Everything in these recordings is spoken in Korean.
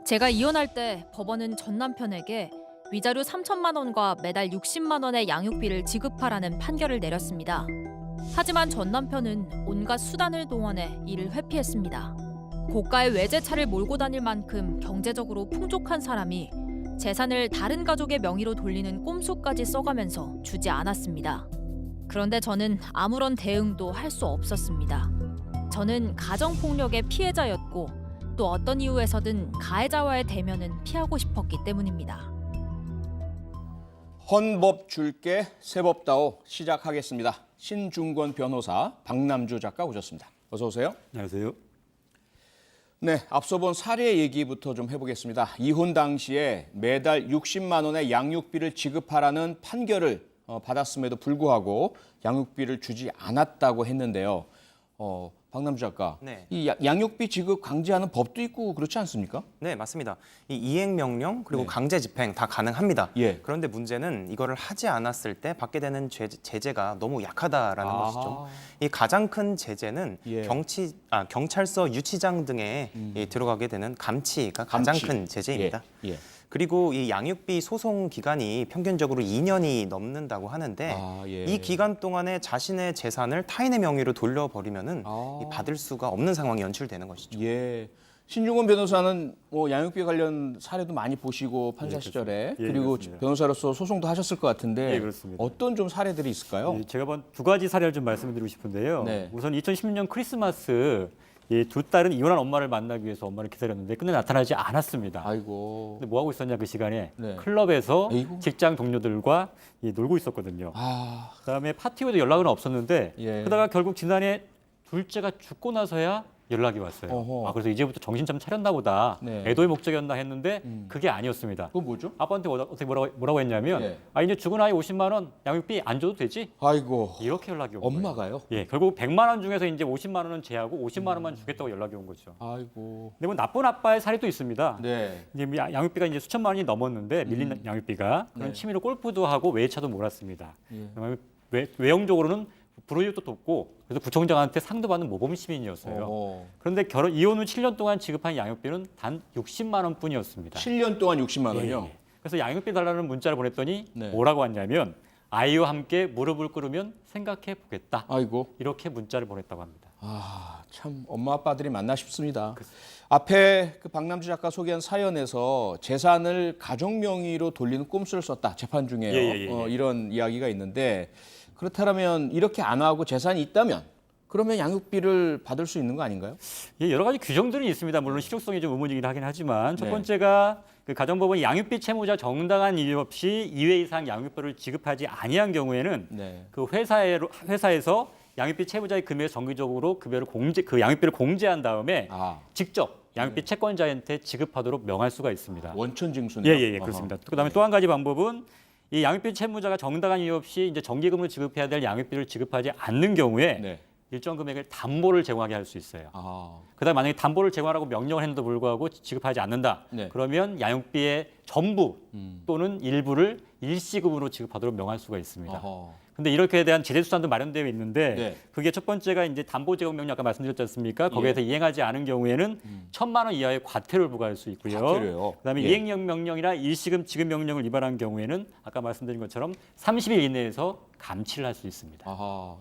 제가 이혼할 때 법원은 전 남편에게 위자료 3천만 원과 매달 60만 원의 양육비를 지급하라는 판결을 내렸습니다. 하지만 전 남편은 온갖 수단을 동원해 이를 회피했습니다. 고가의 외제차를 몰고 다닐 만큼 경제적으로 풍족한 사람이 재산을 다른 가족의 명의로 돌리는 꼼수까지 써가면서 주지 않았습니다. 그런데 저는 아무런 대응도 할 수 없었습니다. 저는 가정폭력의 피해자였고 또 어떤 이유에서든 가해자와의 대면은 피하고 싶었기 때문입니다. 헌법 줄게 세법다오 시작하겠습니다. 신중권 변호사, 박남주 작가 오셨습니다. 어서 오세요. 안녕하세요. 네, 앞서 본 사례 얘기부터 좀 해보겠습니다. 이혼 당시에 매달 60만 원의 양육비를 지급하라는 판결을 받았음에도 불구하고 양육비를 주지 않았다고 했는데요. 박남주 작가, 네. 이 양육비 지급 강제하는 법도 있고 그렇지 않습니까? 네, 맞습니다. 이 이행 명령 그리고 네. 강제 집행 다 가능합니다. 예. 그런데 문제는 이거를 하지 않았을 때 받게 되는 제재가 너무 약하다라는 것이죠. 이 가장 큰 제재는 예. 경찰서 유치장 등에 들어가게 되는 감치가 가장 감치. 큰 제재입니다. 예. 그리고 이 양육비 소송 기간이 평균적으로 2년이 넘는다고 하는데 예. 이 기간 동안에 자신의 재산을 타인의 명의로 돌려버리면은 이 받을 수가 없는 상황이 연출되는 것이죠. 예. 신중권 변호사는 뭐 양육비 관련 사례도 많이 보시고 판사 시절에 예, 그리고 그렇습니다. 변호사로서 소송도 하셨을 것 같은데 예, 그렇습니다. 어떤 좀 사례들이 있을까요? 예, 제가 본 두 가지 사례를 좀 말씀드리고 싶은데요. 네. 우선 2016년 크리스마스 두 딸은 이혼한 엄마를 만나기 위해서 엄마를 기다렸는데 끝내 나타나지 않았습니다. 아이고. 근데 뭐 하고 있었냐 그 시간에 네. 클럽에서 아이고. 직장 동료들과 놀고 있었거든요. 아, 그다음에 파티 후에도 연락은 없었는데 예. 그러다가 결국 지난해 둘째가 죽고 나서야 연락이 왔어요. 어허. 그래서 이제부터 정신 좀 차렸나 보다. 네. 애도의 목적이었나 했는데 그게 아니었습니다. 그거 뭐죠? 아빠한테 어떻게 뭐라고 했냐면 예. 이제 죽은 아이 50만 원 양육비 안 줘도 되지? 아이고. 이렇게 연락이 온 거예요. 엄마가요? 예, 결국 100만 원 중에서 이제 50만 원은 제하고 50만 원만 주겠다고 연락이 온 거죠. 아이고. 근데 뭐 나쁜 아빠의 사례도 있습니다. 네. 이제 양육비가 이제 수천만 원이 넘었는데 밀린 양육비가 그런 네. 취미로 골프도 하고 외차도 몰았습니다. 예. 그다음에 외형적으로는 불우이웃도 돕고 그래서 구청장한테 상도 받는 모범 시민이었어요. 어허. 그런데 이혼 후 7년 동안 지급한 양육비는 단 60만 원뿐이었습니다. 7년 동안 60만 원이요? 예. 그래서 양육비 달라는 문자를 보냈더니 네. 뭐라고 왔냐면 아이와 함께 무릎을 꿇으면 생각해 보겠다. 아이고. 이렇게 문자를 보냈다고 합니다. 아, 참 엄마 아빠들이 만나 싶습니다. 앞에 그 박남주 작가 소개한 사연에서 재산을 가족 명의로 돌리는 꼼수를 썼다. 재판 중에요. 예. 이런 이야기가 있는데 그렇다면 이렇게 안 하고 재산이 있다면 그러면 양육비를 받을 수 있는 거 아닌가요? 예, 여러 가지 규정들이 있습니다. 물론 실효성이 좀 의문이긴 하긴 하지만 첫 네. 번째가 그 가정법원이 양육비 채무자 정당한 이유 없이 2회 이상 양육비를 지급하지 아니한 경우에는 네. 그 회사에서 양육비 채무자의 금액을 정기적으로 그 양육비를 공제한 다음에 직접 양육비 채권자한테 지급하도록 명할 수가 있습니다. 원천 징수네요. 예, 그렇습니다. 그다음에 또 한 가지 방법은 이 양육비 채무자가 정당한 이유 없이 이제 정기금을 지급해야 될 양육비를 지급하지 않는 경우에 네. 일정 금액을 담보를 제공하게 할 수 있어요. 그다음에 만약에 담보를 제공하라고 명령을 했는데도 불구하고 지급하지 않는다. 네. 그러면 양육비의 전부 또는 일부를 일시금으로 지급하도록 명할 수가 있습니다. 근데 이렇게 대한 제재 수단도 마련되어 있는데 네. 그게 첫 번째가 이제 담보 제공 명령 아까 말씀드렸지 않습니까? 거기에서 이행하지 않은 경우에는 1,000만 원 이하의 과태료를 부과할 수 있고요. 과태료요? 그다음에 예. 이행 명령이나 일시금 지급 명령을 위반한 경우에는 아까 말씀드린 것처럼 30일 이내에서 감치를 할 수 있습니다.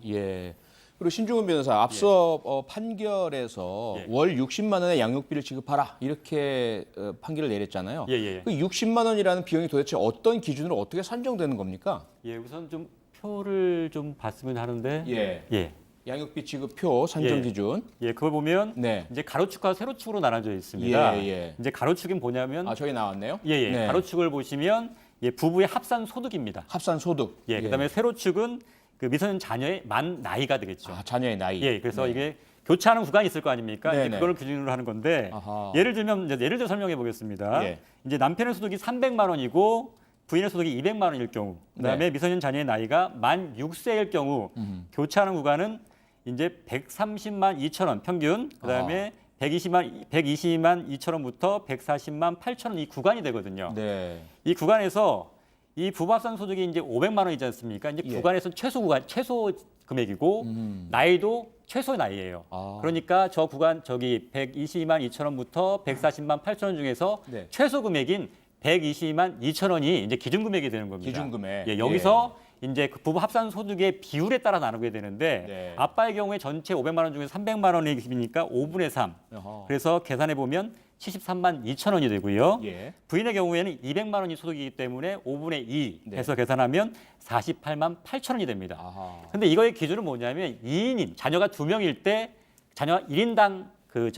예. 그리고 신중훈 변호사 앞서 판결에서 예. 월 60만 원의 양육비를 지급하라 이렇게 판결을 내렸잖아요. 예. 그 60만 원이라는 비용이 도대체 어떤 기준으로 어떻게 산정되는 겁니까? 예, 우선 좀 표를 좀 봤으면 하는데 예. 양육비 지급표 산정 예. 기준. 예, 그걸 보면 네. 이제 가로축과 세로축으로 나눠져 있습니다. 예. 이제 가로축은 뭐냐면 저기 나왔네요. 예. 네. 가로축을 보시면 부부의 합산 소득입니다. 합산 소득. 예, 그다음에 세로축은 그 미성년 자녀의 만 나이가 되겠죠. 자녀의 나이. 예, 그래서 네. 이게 교차하는 구간이 있을 거 아닙니까? 이제 네네. 그걸 기준으로 하는 건데 아하. 예를 들어 설명해 보겠습니다. 예. 이제 남편의 소득이 300만 원이고 부인의 소득이 200만 원일 경우, 그다음에 네. 미성년 자녀의 나이가 만 6세일 경우 교차하는 구간은 이제 130만 2천 원 평균, 그다음에 120만 2천 원부터 140만 8천 원 이 구간이 되거든요. 네. 이 구간에서 이 부부합산 소득이 이제 500만 원이지 않습니까? 이제 예. 구간에서 최소 금액이고 나이도 최소 나이예요. 아. 그러니까 저 구간 저기 122만 2천 원부터 140만 8천 원 중에서 네. 최소 금액인 122만 2천 원이 이제 기준 금액이 되는 겁니다. 기준 금액. 예, 여기서 이제 그 부부 합산 소득의 비율에 따라 나누게 되는데 네. 아빠의 경우에 전체 500만 원 중에 300만 원이니까 5분의 3. 어허. 그래서 계산해 보면 73만 2천 원이 되고요. 예. 부인의 경우에는 200만 원이 소득이기 때문에 5분의 2 네. 해서 계산하면 48만 8천 원이 됩니다. 아하. 근데 이거의 기준은 뭐냐면 2인인 자녀가 2명일 때 자녀 1인당 그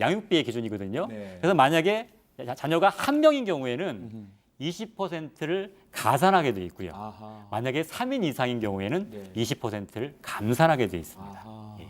양육비의 기준이거든요. 네. 그래서 만약에 자녀가 1명인 경우에는 20%를 가산하게 돼 있고요. 아하. 만약에 3인 이상인 경우에는 네. 20%를 감산하게 돼 있습니다. 아하. 예.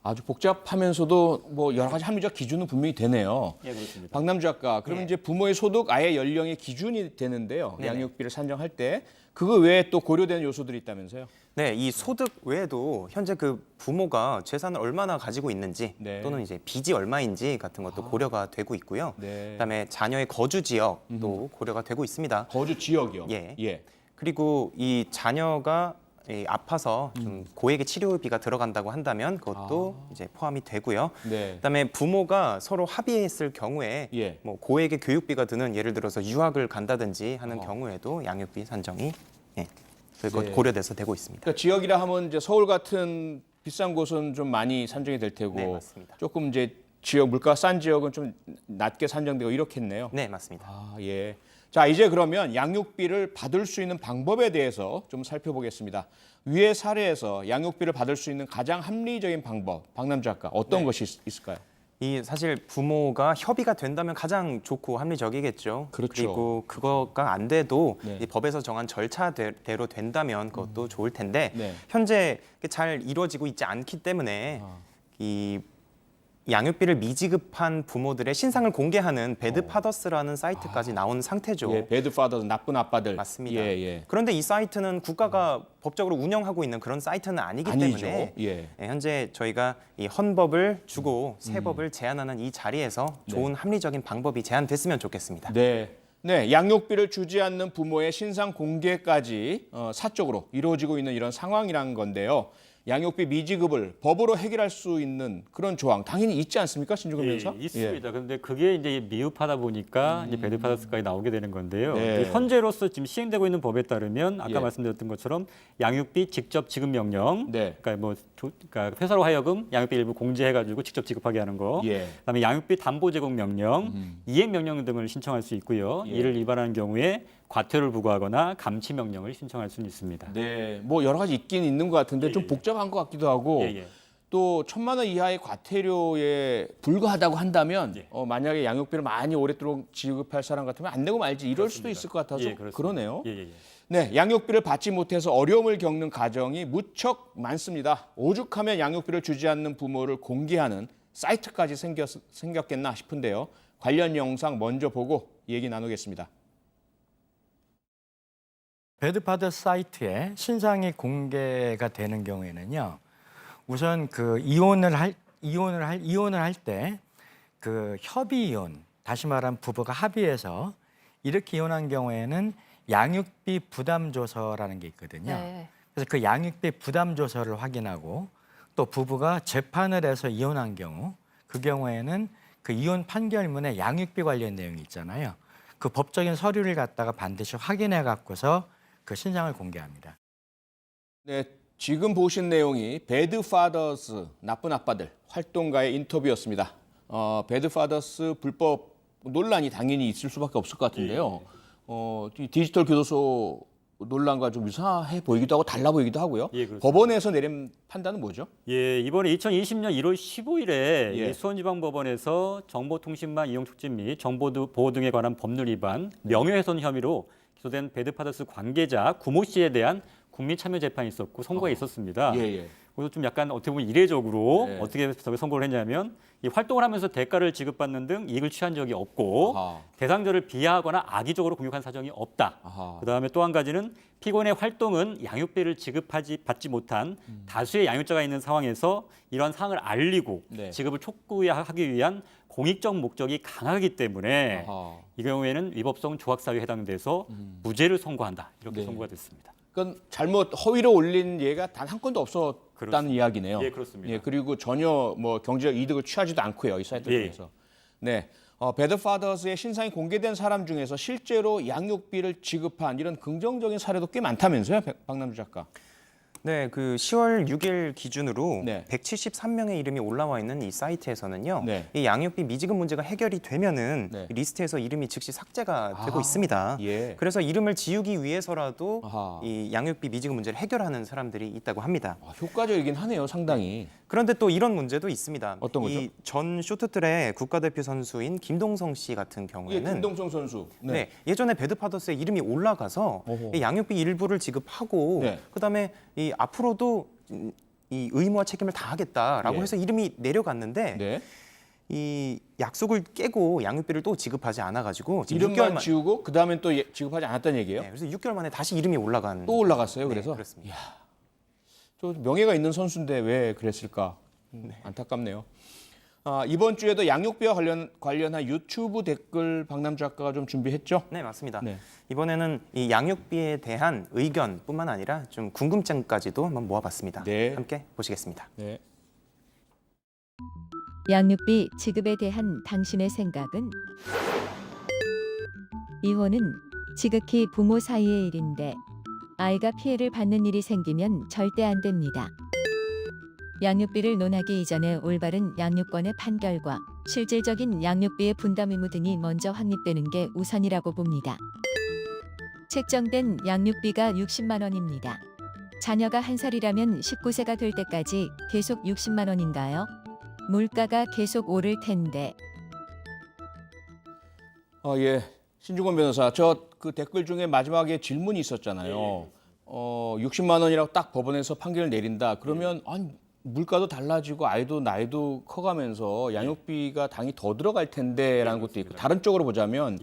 아주 복잡하면서도 뭐 여러 가지 합리적 기준은 분명히 되네요. 예, 그렇습니다. 박남주 작가, 그러면 예. 이제 부모의 소득 아예 연령의 기준이 되는데요. 네네. 양육비를 산정할 때 그거 외에 또 고려되는 요소들이 있다면서요? 네, 이 소득 외에도 현재 그 부모가 재산을 얼마나 가지고 있는지 네. 또는 이제 빚이 얼마인지 같은 것도 고려가 되고 있고요. 네. 그다음에 자녀의 거주 지역도 고려가 되고 있습니다. 거주 지역이요. 예. 예. 그리고 이 자녀가 아파서 좀 고액의 치료비가 들어간다고 한다면 그것도 이제 포함이 되고요. 네. 그다음에 부모가 서로 합의했을 경우에 예. 뭐 고액의 교육비가 드는 예를 들어서 유학을 간다든지 하는 경우에도 양육비 산정이 그것 네. 고려돼서 되고 있습니다. 그러니까 지역이라 하면 이제 서울 같은 비싼 곳은 좀 많이 산정이 될 테고 네, 맞습니다. 조금 이제 지역 물가 싼 지역은 좀 낮게 산정되고 이렇겠네요. 네, 맞습니다. 아, 예. 자, 이제 그러면 양육비를 받을 수 있는 방법에 대해서 좀 살펴보겠습니다. 위의 사례에서 양육비를 받을 수 있는 가장 합리적인 방법, 박남주 작가 어떤 것이 있을까요? 이 사실 부모가 협의가 된다면 가장 좋고 합리적이겠죠. 그렇죠. 그리고 그거가 안 돼도 네. 이 법에서 정한 절차대로 된다면 그것도 좋을 텐데 네. 현재 잘 이루어지고 있지 않기 때문에 이 양육비를 미지급한 부모들의 신상을 공개하는 배드파더스라는 사이트까지 나온 상태죠. 예, 배드 파더, 나쁜 아빠들. 맞습니다. 예, 예. 그런데 이 사이트는 국가가 법적으로 운영하고 있는 그런 사이트는 아니기 아니죠. 때문에 예. 현재 저희가 이 헌법을 주고 세법을 제안하는 이 자리에서 좋은 합리적인 방법이 제안됐으면 좋겠습니다. 네. 네, 양육비를 주지 않는 부모의 신상 공개까지 사적으로 이루어지고 있는 이런 상황이라는 건데요. 양육비 미지급을 법으로 해결할 수 있는 그런 조항 당연히 있지 않습니까, 신주금 변호사? 예, 있습니다. 그런데 그게 이제 미흡하다 보니까 이제 배드파더스까지 나오게 되는 건데요. 네. 현재로서 지금 시행되고 있는 법에 따르면 아까 예. 말씀드렸던 것처럼 양육비 직접 지급 명령, 네. 그러니까 회사로 하여금 양육비 일부 공제해가지고 직접 지급하게 하는 거, 예. 그다음에 양육비 담보 제공 명령, 이행 명령 등을 신청할 수 있고요. 예. 이를 위반하는 경우에 과태료를 부과하거나 감치 명령을 신청할 수는 있습니다. 네, 뭐 여러 가지 있긴 있는 것 같은데 좀 복잡한 것 같기도 하고 예, 예. 또 1,000만 원 이하의 과태료에 불과하다고 한다면 예. 만약에 양육비를 많이 오랫도록 지급할 사람 같으면 안 내고 말지 이럴 수도 있을 것 같아서 예, 그렇습니다. 그러네요. 예, 예, 예. 네, 양육비를 받지 못해서 어려움을 겪는 가정이 무척 많습니다. 오죽하면 양육비를 주지 않는 부모를 공개하는 사이트까지 생겼겠나 싶은데요. 관련 영상 먼저 보고 얘기 나누겠습니다. 배드파더스 사이트에 신상이 공개가 되는 경우에는요. 우선 그 이혼을 할 때 그 협의 이혼, 다시 말하면 부부가 합의해서 이렇게 이혼한 경우에는 양육비 부담 조서라는 게 있거든요. 네. 그래서 그 양육비 부담 조서를 확인하고 또 부부가 재판을 해서 이혼한 경우 그 경우에는 그 이혼 판결문에 양육비 관련 내용이 있잖아요. 그 법적인 서류를 갖다가 반드시 확인해 갖고서 그 신상을 공개합니다. 네, 지금 보신 내용이 배드파더스, 나쁜 아빠들 활동가의 인터뷰였습니다. 배드파더스 불법 논란이 당연히 있을 수밖에 없을 것 같은데요. 이 디지털 교도소 논란과 좀 유사해 보이기도 하고 달라 보이기도 하고요. 예, 그렇습니다. 법원에서 내린 판단은 뭐죠? 예, 이번에 2020년 1월 15일에 예. 이 수원지방법원에서 정보통신망 이용 촉진 및 정보 보호 등에 관한 법률 위반, 명예훼손 혐의로 기소된 배드파더스 관계자 구모 씨에 대한 국민 참여 재판이 있었고 선고가 있었습니다. 예. 그래서 좀 약간 어떻게 보면 이례적으로 네. 어떻게 선고를 했냐면 이 활동을 하면서 대가를 지급받는 등 이익을 취한 적이 없고 아하. 대상자를 비하하거나 악의적으로 공격한 사정이 없다. 아하. 그다음에 또 한 가지는 피고인의 활동은 양육비를 받지 못한 다수의 양육자가 있는 상황에서 이러한 사항을 알리고 네. 지급을 촉구하기 위한 공익적 목적이 강하기 때문에 아하. 이 경우에는 위법성 조학사유에 해당돼서 무죄를 선고한다. 이렇게 네. 선고가 됐습니다. 그건 잘못 허위로 올린 예가 단 한 건도 없었다는 그렇습니다. 이야기네요. 예, 그렇습니다. 예, 그리고 전혀 뭐 경제적 이득을 취하지도 않고요. 이 사이트 예. 중에서. 네. 배드파더스의 신상이 공개된 사람 중에서 실제로 양육비를 지급한 이런 긍정적인 사례도 꽤 많다면서요, 박남주 작가? 네, 그 10월 6일 기준으로 네. 173명의 이름이 올라와 있는 이 사이트에서는요. 네. 이 양육비 미지급 문제가 해결이 되면은 네. 이 리스트에서 이름이 즉시 삭제가 되고 있습니다. 예. 그래서 이름을 지우기 위해서라도 아하. 이 양육비 미지급 문제를 해결하는 사람들이 있다고 합니다. 효과적이긴 하네요, 상당히. 그런데 또 이런 문제도 있습니다. 어떤 거죠? 이 전 쇼트트랙 국가대표 선수인 김동성 씨 같은 예, 경우에는 김동성 선수. 네, 예전에 배드파더스에 이름이 올라가서 어허. 이 양육비 일부를 지급하고 네. 그다음에 이 앞으로도 이 의무와 책임을 다하겠다라고 예. 해서 이름이 내려갔는데 네. 이 약속을 깨고 양육비를 또 지급하지 않아가지고 지금 이름만 6개월 지우고 그 다음엔 또 지급하지 않았다는 얘기예요? 네, 그래서 6개월 만에 다시 이름이 올라간 또 올라갔어요, 네, 그래서? 그렇습니다. 저 명예가 있는 선수인데 왜 그랬을까? 안타깝네요. 이번 주에도 양육비와 관련한 유튜브 댓글 박남 작가가 좀 준비했죠? 네, 맞습니다. 네. 이번에는 이 양육비에 대한 의견뿐만 아니라 좀 궁금증까지도 한번 모아봤습니다. 네. 함께 보시겠습니다. 네. 양육비 지급에 대한 당신의 생각은? 이혼은 지극히 부모 사이의 일인데 아이가 피해를 받는 일이 생기면 절대 안 됩니다. 양육비를 논하기 이전에 올바른 양육권의 판결과 실질적인 양육비의 분담 의무 등이 먼저 확립되는 게 우선이라고 봅니다. 책정된 양육비가 60만 원입니다. 자녀가 1살이라면 19세가 될 때까지 계속 60만 원인가요? 물가가 계속 오를 텐데. 예. 신중권 변호사, 저 그 댓글 중에 마지막에 질문이 있었잖아요. 60만 원이라고 딱 법원에서 판결을 내린다. 그러면 아니, 물가도 달라지고 아이도 나이도 커가면서 양육비가 당연히 더 들어갈 텐데라는 것도 있고 다른 쪽으로 보자면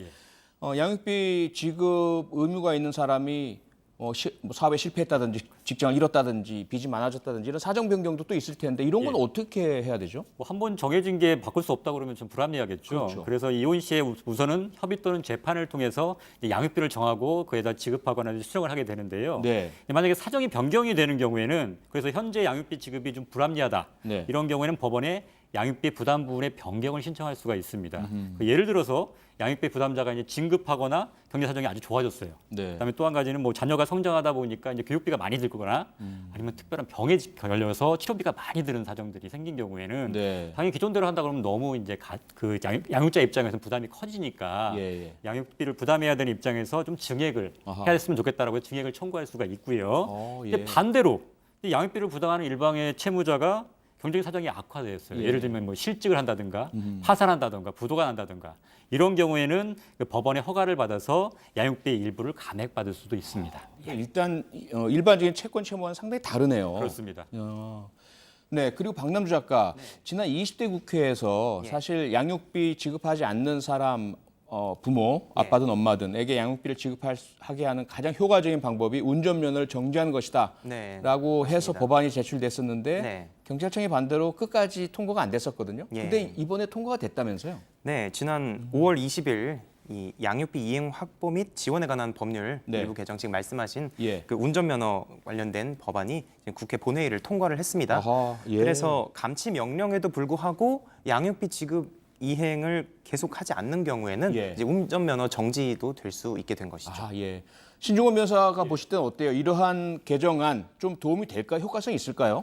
양육비 지급 의무가 있는 사람이 사업에 실패했다든지 직장을 잃었다든지 빚이 많아졌다든지 이런 사정 변경도 또 있을 텐데 이런 건 어떻게 해야 되죠? 뭐 한 번 정해진 게 바꿀 수 없다 그러면 좀 불합리하겠죠. 그렇죠. 그래서 이혼 시에 우선은 협의 또는 재판을 통해서 이제 양육비를 정하고 그에다 지급하거나 수령을 하게 되는데요. 네. 만약에 사정이 변경이 되는 경우에는 그래서 현재 양육비 지급이 좀 불합리하다. 네. 이런 경우에는 법원에 양육비 부담 부분의 변경을 신청할 수가 있습니다. 예를 들어서 양육비 부담자가 이제 진급하거나 경제 사정이 아주 좋아졌어요. 네. 그다음에 또 한 가지는 뭐 자녀가 성장하다 보니까 이제 교육비가 많이 들거나 아니면 특별한 병에 걸려서 치료비가 많이 드는 사정들이 생긴 경우에는 네. 당연히 기존대로 한다 그러면 너무 이제 그 양육자 입장에서 부담이 커지니까 예. 양육비를 부담해야 되는 입장에서 좀 증액을 아하. 해야 했으면 좋겠다라고 해서 증액을 청구할 수가 있고요. 예. 근데 반대로 이 양육비를 부담하는 일방의 채무자가 경제적 사정이 악화되었어요. 예. 예를 들면 뭐 실직을 한다든가 파산한다든가 부도가 난다든가 이런 경우에는 그 법원의 허가를 받아서 양육비 일부를 감액받을 수도 있습니다. 일단 일반적인 채권 채무와는 상당히 다르네요. 그렇습니다. 네, 그리고 박남주 작가, 지난 20대 국회에서 사실 양육비 지급하지 않는 사람 부모, 아빠든 엄마든에게 양육비를 지급하게 하는 가장 효과적인 방법이 운전면허를 정지하는 것이다. 네. 라고 해서 법안이 제출됐었는데 네. 경찰청이 반대로 끝까지 통과가 안 됐었거든요. 예. 근데 이번에 통과가 됐다면서요? 네, 지난 5월 20일 이 양육비 이행 확보 및 지원에 관한 법률 네. 일부 개정 지금 말씀하신 예. 그 운전면허 관련된 법안이 지금 국회 본회의를 통과를 했습니다. 아하, 예. 그래서 감치 명령에도 불구하고 양육비 지급 이행을 계속하지 않는 경우에는 예. 이제 운전면허 정지도 될 수 있게 된 것이죠. 예. 신중원 변호사가 보실 때는 어때요? 이러한 개정안 좀 도움이 될까요? 효과성이 있을까요?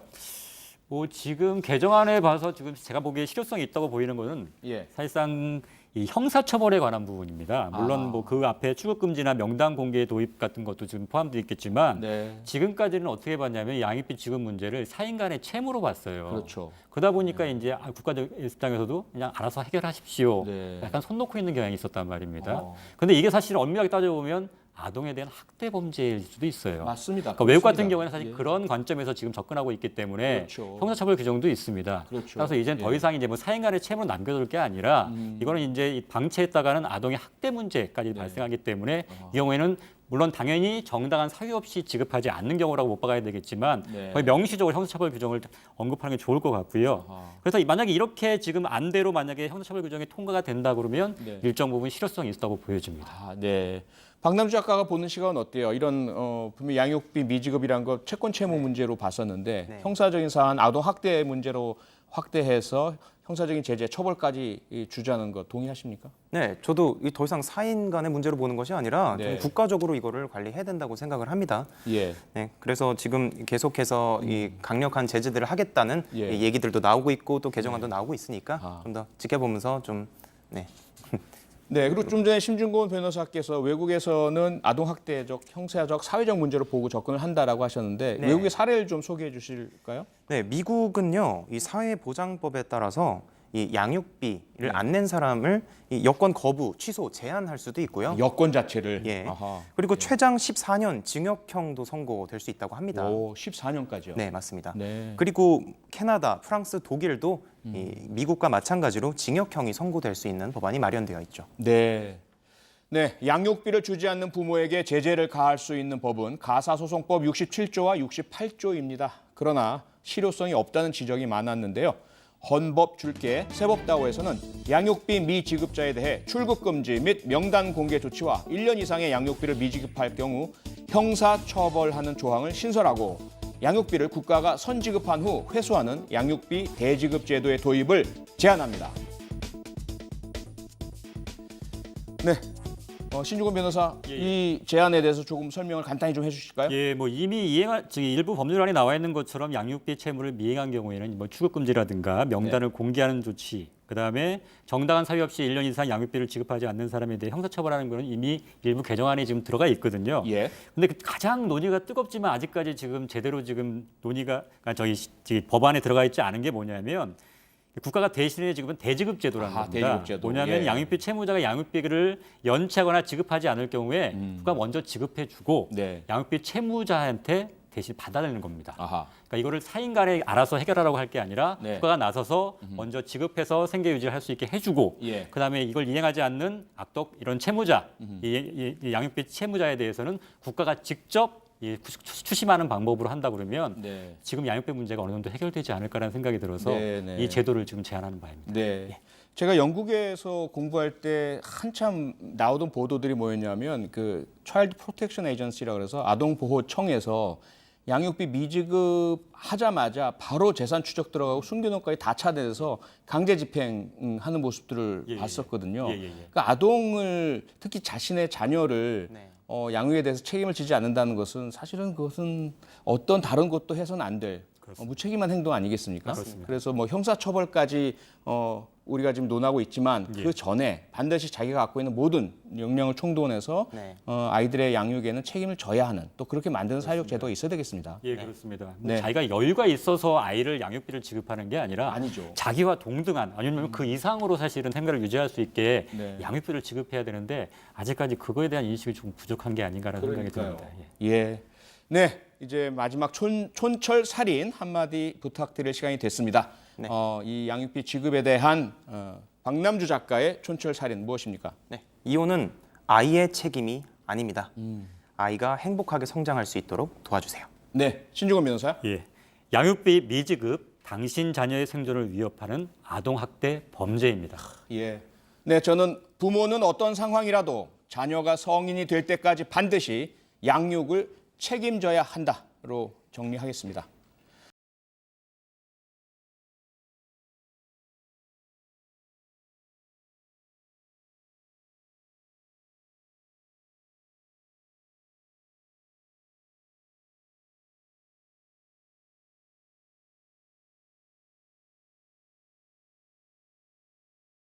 뭐 지금 개정안에 봐서 지금 제가 보기에 실효성이 있다고 보이는 거는 예. 사실상 이 형사처벌에 관한 부분입니다. 물론 뭐 그 앞에 출국금지나 명단 공개 도입 같은 것도 지금 포함되어 있겠지만 네. 지금까지는 어떻게 봤냐면 양육비 지급 문제를 사인 간의 채무로 봤어요. 그렇죠. 그러다 보니까 이제 국가적 입장에서도 그냥 알아서 해결하십시오. 네. 약간 손 놓고 있는 경향이 있었단 말입니다. 어. 근데 이게 사실 엄밀하게 따져보면 아동에 대한 학대 범죄일 수도 있어요. 맞습니다. 그러니까 외국 같은 그렇습니다. 경우에는 사실 예. 그런 관점에서 지금 접근하고 있기 때문에 그렇죠. 형사처벌 규정도 있습니다. 그렇죠. 그래서 이제 더 예. 이상 이제 뭐 사인간의 채무를 남겨둘 게 아니라 이거는 이제 방치했다가는 아동의 학대 문제까지 네. 발생하기 때문에 이 경우에는 물론 당연히 정당한 사유 없이 지급하지 않는 경우라고 못 박아야 되겠지만 네. 거의 명시적으로 형사처벌 규정을 언급하는 게 좋을 것 같고요. 그래서 만약에 이렇게 지금 안대로 만약에 형사처벌 규정이 통과가 된다 그러면 네. 일정 부분 실효성이 있다고 보여집니다. 네. 박남주 작가가 보는 시각은 어때요? 이런 분명 양육비 미지급이란 거 채권 채무 문제로 봤었는데 네. 형사적인 사안, 아동 학대 문제로 확대해서 형사적인 제재, 처벌까지 주자는 거 동의하십니까? 네, 저도 더 이상 사인 간의 문제로 보는 것이 아니라 네. 좀 국가적으로 이거를 관리해야 된다고 생각을 합니다. 예. 네, 그래서 지금 계속해서 이 강력한 제재들을 하겠다는 예. 이 얘기들도 나오고 있고 또 개정안도 나오고 있으니까 아. 좀 더 지켜보면서 좀 네. 네, 그리고 좀 전에 심준곤 변호사께서 외국에서는 아동학대적, 형사적, 사회적 문제로 보고 접근을 한다라고 하셨는데 네. 외국의 사례를 좀 소개해 주실까요? 네, 미국은요, 이 사회보장법에 따라서 이 양육비를 안 낸 사람을 이 여권 거부, 취소, 제한할 수도 있고요. 여권 자체를. 예. 아하. 그리고 최장 14년 징역형도 선고될 수 있다고 합니다. 오, 14년까지요. 네, 맞습니다. 네. 그리고 캐나다, 프랑스, 독일도 이 미국과 마찬가지로 징역형이 선고될 수 있는 법안이 마련되어 있죠. 네. 네, 양육비를 주지 않는 부모에게 제재를 가할 수 있는 법은 가사소송법 67조와 68조입니다. 그러나 실효성이 없다는 지적이 많았는데요. 헌법 줄게 세법다오에서는 양육비 미지급자에 대해 출국 금지 및 명단 공개 조치와 1년 이상의 양육비를 미지급할 경우 형사 처벌하는 조항을 신설하고 양육비를 국가가 선지급한 후 회수하는 양육비 대지급 제도의 도입을 제안합니다. 네, 신주곤 변호사, 이 제안에 대해서 조금 설명을 간단히 좀 해주실까요? 예, 뭐 이미 일부 법률안에 나와 있는 것처럼 양육비 채무를 미행한 경우에는 뭐 출국금지라든가 명단을 공개하는 조치, 그다음에 정당한 사유 없이 1년 이상 양육비를 지급하지 않는 사람에 대해 형사처벌하는 것은 이미 일부 개정안에 지금 들어가 있거든요. 예. 근데 가장 논의가 뜨겁지만 아직까지 지금 제대로 지금 논의가 법안에 들어가 있지 않은 게 뭐냐면 국가가 대신에 지금은 대지급 제도라는 아하, 겁니다. 대지급 제도. 뭐냐면 예. 양육비 채무자가 양육비를 연체하거나 지급하지 않을 경우에 국가가 먼저 지급해주고 네. 양육비 채무자한테 대신 받아내는 겁니다. 아하. 그러니까 이거를 사인 간에 알아서 해결하라고 할 게 아니라 네. 국가가 나서서 먼저 지급해서 생계 유지를 할 수 있게 해주고 예. 그다음에 이걸 이행하지 않는 악덕 이런 채무자, 이 양육비 채무자에 대해서는 국가가 직접 추심하는 방법으로 한다 그러면 네. 지금 양육비 문제가 어느 정도 해결되지 않을까라는 생각이 들어서 네, 네. 이 제도를 지금 제안하는 바입니다. 네. 제가 영국에서 공부할 때 한참 나오던 보도들이 뭐였냐면 그 Child Protection Agency라 그래서 아동보호청에서 양육비 미지급하자마자 바로 재산 추적 들어가고 순교돈까지 다 차단해서 강제 집행하는 모습들을 예, 봤었거든요. 예, 예, 예. 그러니까 아동을 특히 자신의 자녀를 네. 양육에 대해서 책임을 지지 않는다는 것은 사실은 그것은 어떤 다른 것도 해서는 안 될 무책임한 행동 아니겠습니까? 그렇습니다. 그래서 뭐 형사처벌까지 우리가 지금 논하고 있지만 예. 그 전에 반드시 자기가 갖고 있는 모든 역량을 총동원해서 네. 아이들의 양육에는 책임을 져야 하는 또 그렇게 만드는 사회적 제도가 있어야 되겠습니다. 예, 그렇습니다. 네. 자기가 여유가 있어서 아이를 양육비를 지급하는 게 아니라 아니죠. 자기와 동등한 아니면 그 이상으로 사실은 생활을 유지할 수 있게 네. 양육비를 지급해야 되는데 아직까지 그거에 대한 인식이 좀 부족한 게 아닌가라는 생각이 그러니까요. 듭니다. 예. 예. 네, 이제 마지막 촌철 살인 한마디 부탁드릴 시간이 됐습니다. 네. 이 양육비 지급에 대한 박남주 작가의 촌철 살인 무엇입니까? 네. 이혼은 아이의 책임이 아닙니다. 아이가 행복하게 성장할 수 있도록 도와주세요. 네, 신중원 변호사. 예. 양육비 미지급 당신 자녀의 생존을 위협하는 아동학대 범죄입니다. 예. 네, 저는 부모는 어떤 상황이라도 자녀가 성인이 될 때까지 반드시 양육을 책임져야 한다로 정리하겠습니다.